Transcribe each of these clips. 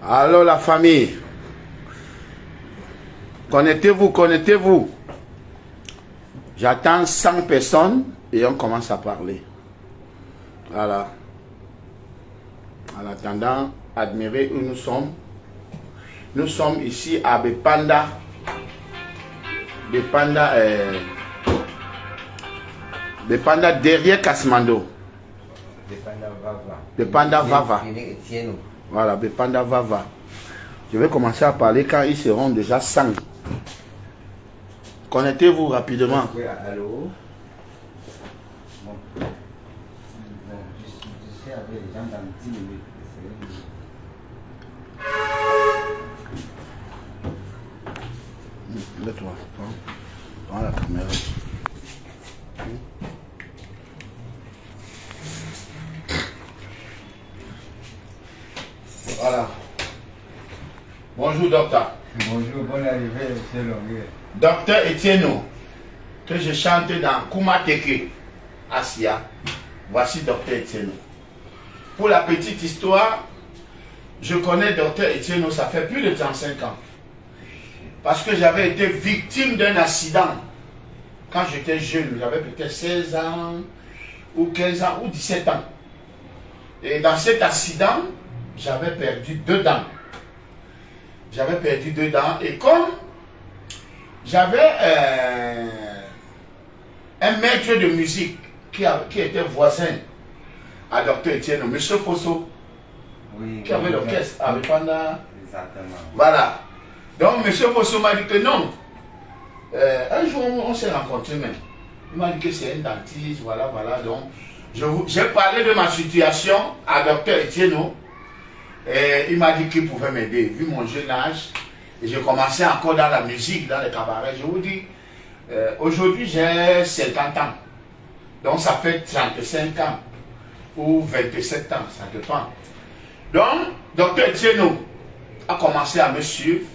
Alors la famille, connectez-vous, connectez-vous. J'attends 100 personnes et on commence à parler. Voilà. En attendant, admirez où nous sommes. Nous sommes ici à Bepanda. Bepanda derrière Kasmando. Bepanda Vava. Voilà, Bepanda Vava. Je vais commencer à parler quand ils seront déjà 100. Connectez-vous rapidement. Oui, allô. Bon, je sais avec les gens dans 10 minutes. Mets-toi. Prends la caméra. Voilà. Bonjour, docteur. Bonjour, bonne arrivée, M. Longuet. Docteur Etienne, que je chante dans Kumateke, Asia. Voici Docteur Etienne. Pour la petite histoire, je connais Docteur Etienne, ça fait plus de 35 ans. Parce que j'avais été victime d'un accident. Quand j'étais jeune, j'avais peut-être 16 ans, ou 15 ans, ou 17 ans. Et dans cet accident, j'avais perdu 2 dents. J'avais perdu 2 dents. Et comme j'avais un maître de musique qui était voisin à Docteur Etienne, M. Fosso, Oui, qui avait l'orchestre avec Panda. Exactement. Voilà. Donc, M. Fosso m'a dit que non. Un jour, on s'est rencontrés même. Il m'a dit que c'est un dentiste, voilà, voilà. Donc, j'ai parlé de ma situation à Docteur Etienne. Et il m'a dit qu'il pouvait m'aider, vu mon jeune âge. Et j'ai commencé encore dans la musique, dans les cabarets. Je vous dis, aujourd'hui j'ai 50 ans. Donc ça fait 35 ans ou 27 ans, ça dépend. Donc, Docteur Etienne a commencé à me suivre.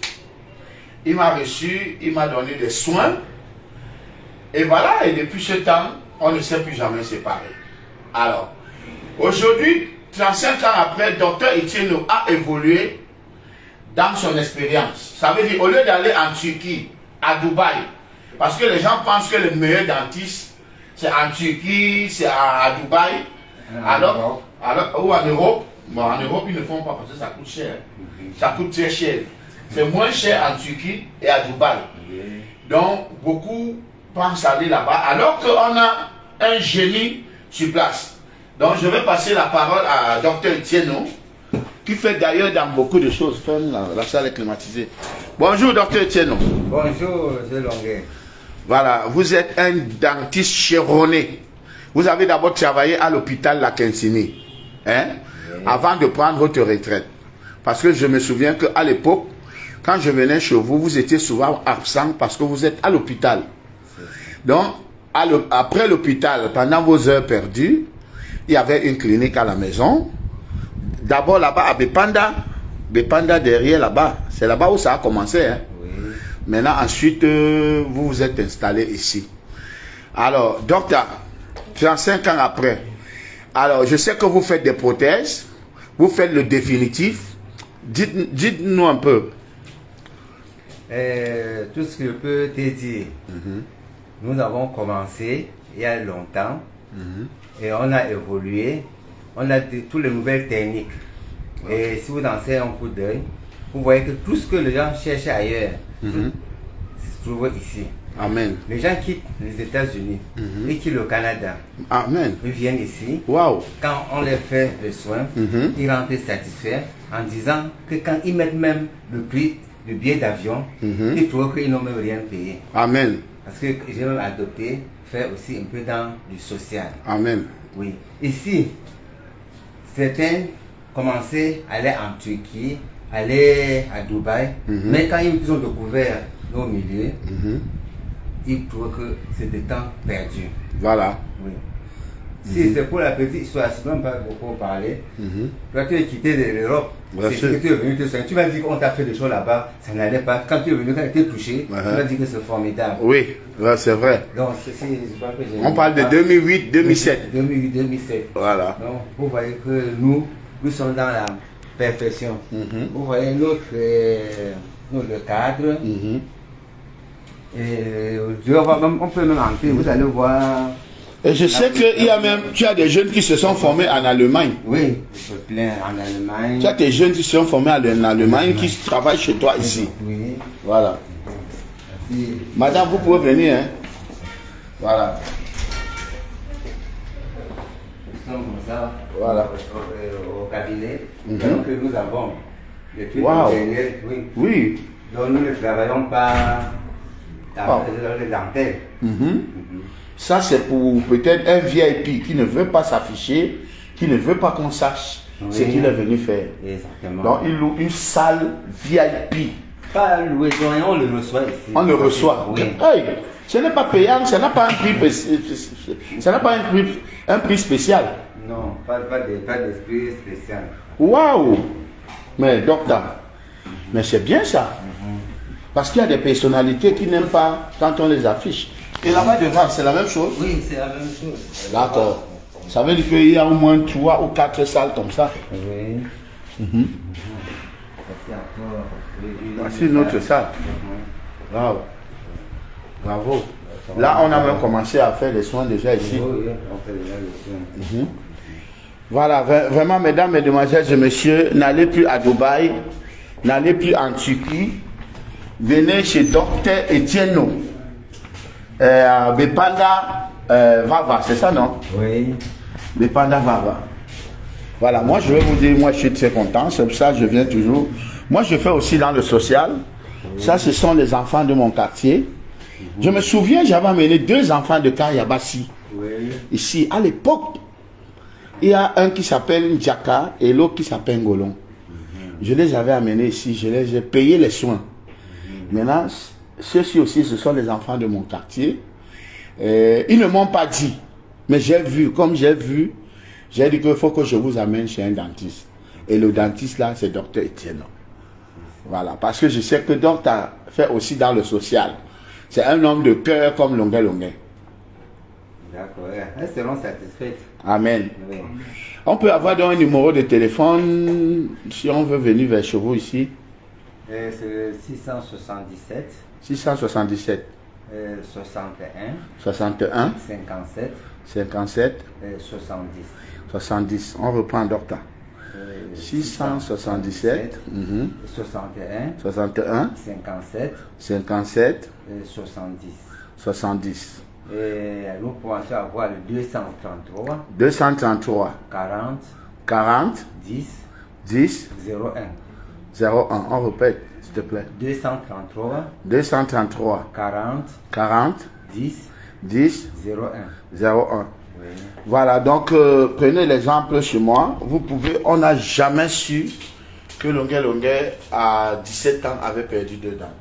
Il m'a reçu, il m'a donné des soins. Et voilà, et depuis ce temps, on ne s'est plus jamais séparés. Alors, aujourd'hui, 35 ans après, Docteur Etienne a évolué dans son expérience. Ça veut dire, au lieu d'aller en Turquie, à Dubaï, parce que les gens pensent que le meilleur dentiste, c'est en Turquie, c'est à Dubaï, alors, ou en Europe. Bon, en Europe, ils ne font pas parce que ça coûte cher. Ça coûte très cher. C'est moins cher en Turquie et à Dubaï. Donc, beaucoup pensent aller là-bas, alors qu'on a un génie sur place. Donc, je vais passer la parole à Docteur Etienne, qui fait d'ailleurs dans beaucoup de choses. La salle est climatisée. Bonjour, Docteur Etienne. Bonjour, M. Longuet. Voilà, vous êtes un dentiste chéronné. Vous avez d'abord travaillé à l'hôpital La Quincini, hein, avant de prendre votre retraite. Parce que je me souviens qu'à l'époque, quand je venais chez vous, vous étiez souvent absent parce que vous êtes à l'hôpital. Donc, après l'hôpital, pendant vos heures perdues, il y avait une clinique à la maison. D'abord là-bas à Bepanda. Bepanda derrière là-bas. C'est là-bas où ça a commencé. Hein. Oui. Maintenant, ensuite, vous vous êtes installé ici. Alors, docteur, 35 ans après. Alors, je sais que vous faites des prothèses. Vous faites le définitif. Dites-nous un peu. Tout ce que je peux te dire. Nous avons commencé il y a longtemps. Et on a évolué, on a toutes les nouvelles techniques. Et si vous dansez un coup d'œil, vous voyez que tout ce que les gens cherchent ailleurs se trouve ici. Amen. Les gens quittent les États-Unis et quittent le Canada. Amen. Ils viennent ici. Wow. Quand on les fait les soins, ils rentrent satisfaits en disant que quand ils mettent même le prix du billet d'avion, ils trouvent qu'ils n'ont même rien payé. Amen. Parce que j'ai même adopté, faire aussi un peu dans du social. Amen. Oui. Ici, certains commençaient à aller en Turquie, aller à Dubaï, mais quand ils ont découvert nos milieux, ils trouvent que c'est des temps perdus. Voilà. Oui. Si c'est pour la petite histoire, si tu n'as pas beaucoup parlé, toi tu es quitté de l'Europe, c'est que tu es venu te soigner. Tu m'as dit qu'on t'a fait des choses là-bas, ça n'allait pas. Quand tu es venu, quand tu étais touché, tu m'as dit que c'est formidable. Oui, c'est vrai. Donc, on parle de 2008-2007. 2008-2007. Voilà. Donc, vous voyez que nous sommes dans perfection. Vous voyez notre cadre. Et on peut même entrer, vous allez voir. Et je sais qu'il y a même, tu as des jeunes qui se sont formés en Allemagne. Oui, plein en Allemagne. Tu as des jeunes qui se sont formés en Allemagne qui travaillent chez toi ici. Oui. Voilà. Merci. Madame, vous pouvez venir. Hein? Voilà. Nous sommes comme ça. Voilà. Au cabinet. Donc nous avons. Depuis Wow. oui. Oui. Donc nous ne travaillons pas dans les dentelles. Ça, c'est pour peut-être un VIP qui ne veut pas s'afficher, qui ne veut pas qu'on sache ce qu'il est venu faire. Exactement. Donc, il loue une salle VIP. Pas loué, on le reçoit ici. On le reçoit. Oui. Hey, ce n'est pas payant, ça n'a pas un prix, ça n'a pas un prix spécial. Non, pas d'esprit spécial. Waouh! Mais docteur, mais c'est bien ça. Parce qu'il y a des personnalités qui n'aiment pas quand on les affiche. Et là-bas devant, c'est la même chose? Oui, c'est la même chose. D'accord. Ça veut dire qu'il y a au moins 3 ou 4 salles comme ça. Oui. Voici une autre salle. Bravo. Bravo. Là, on a même commencé à faire des soins déjà ici. Oui, on fait déjà les soins. Voilà, vraiment, mesdames, mesdemoiselles et messieurs, n'allez plus à Dubaï, n'allez plus en Turquie. Venez chez Docteur Etienne. Bepanda Vava, c'est ça, non? Oui. Bepanda Vava. Voilà, moi je vais vous dire, moi je suis très content, c'est pour ça que je viens toujours. Moi je fais aussi dans le social. Ça, ce sont les enfants de mon quartier. Je me souviens, j'avais amené 2 enfants de Kayabassi. Oui. Ici, à l'époque, il y a un qui s'appelle Ndjaka et l'autre qui s'appelle Ngolon. Je les avais amenés ici, j'ai payé les soins. Maintenant, ceux-ci aussi, ce sont les enfants de mon quartier. Ils ne m'ont pas dit, mais j'ai vu, comme j'ai vu, j'ai dit qu'il faut que je vous amène chez un dentiste. Et le dentiste là, c'est Docteur Etienne. Voilà, parce que je sais que Docteur fait aussi dans le social. C'est un homme de cœur comme Longuet Longuet. D'accord, elles seront satisfaites. Amen. Oui. On peut avoir donc un numéro de téléphone si on veut venir vers chez vous ici. C'est le 677 677 61 61 57 57 70. 70. On reprend, docteur. 677 61 61 57 57 70. 70. Et nous pouvons avoir le 233 233 40 40 10 10 01. 01. On répète, s'il te plaît. 233 233 40 40 10 10 01. 01. Oui. Voilà, donc prenez l'exemple chez moi. Vous pouvez, on n'a jamais su que Longuet Longuet à 17 ans avait perdu 2 dents.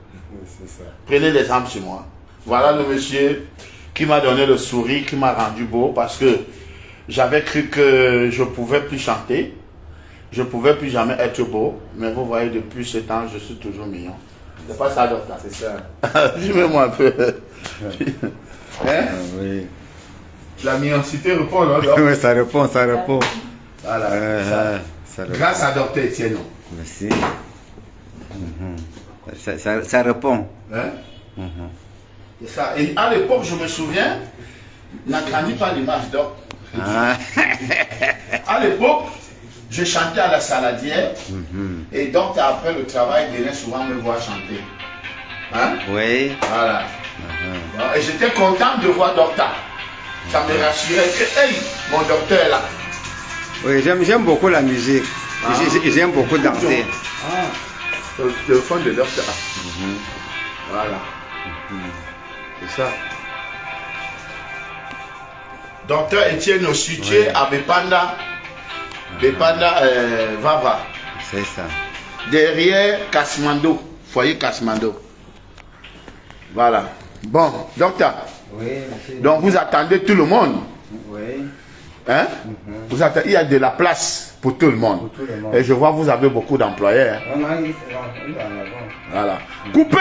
C'est ça. Prenez l'exemple chez moi. Voilà le monsieur qui m'a donné le sourire, qui m'a rendu beau parce que j'avais cru que je ne pouvais plus chanter. Je ne pouvais plus jamais être beau. Mais vous voyez, depuis ce temps, je suis toujours mignon. C'est pas ça, docteur? C'est ça. Dis-moi un peu. Hein? Oui. La mignonité répond, non? Oui, ça répond, ça répond. Voilà. Ça répond. Grâce à docteur Etienne. Merci. Ça répond. Hein? C'est ça. Et à l'époque, je me souviens, n'agrandis pas l'image, donc. À l'époque, je chantais à la saladière. Et donc, après le travail, il venait souvent me voir chanter. Hein? Oui. Voilà. Et j'étais content de voir docteur. Ça me rassurait que, hey, mon docteur est là. Oui, j'aime beaucoup la musique. J'aime beaucoup danser. Le fond de docteur. Voilà. C'est ça. Docteur Etienne, situé à Bepanda. Bepanda Vava. C'est ça. Derrière Kasmando. Foyer Kasmando. Voilà. Bon, docteur. Oui, monsieur. Donc vous attendez tout le monde. Oui. Hein? Vous attendez, il y a de la place pour tout le monde. Pour tout le monde. Et je vois que vous avez beaucoup d'employés. Hein? On a eu, on a Voilà. Coupez!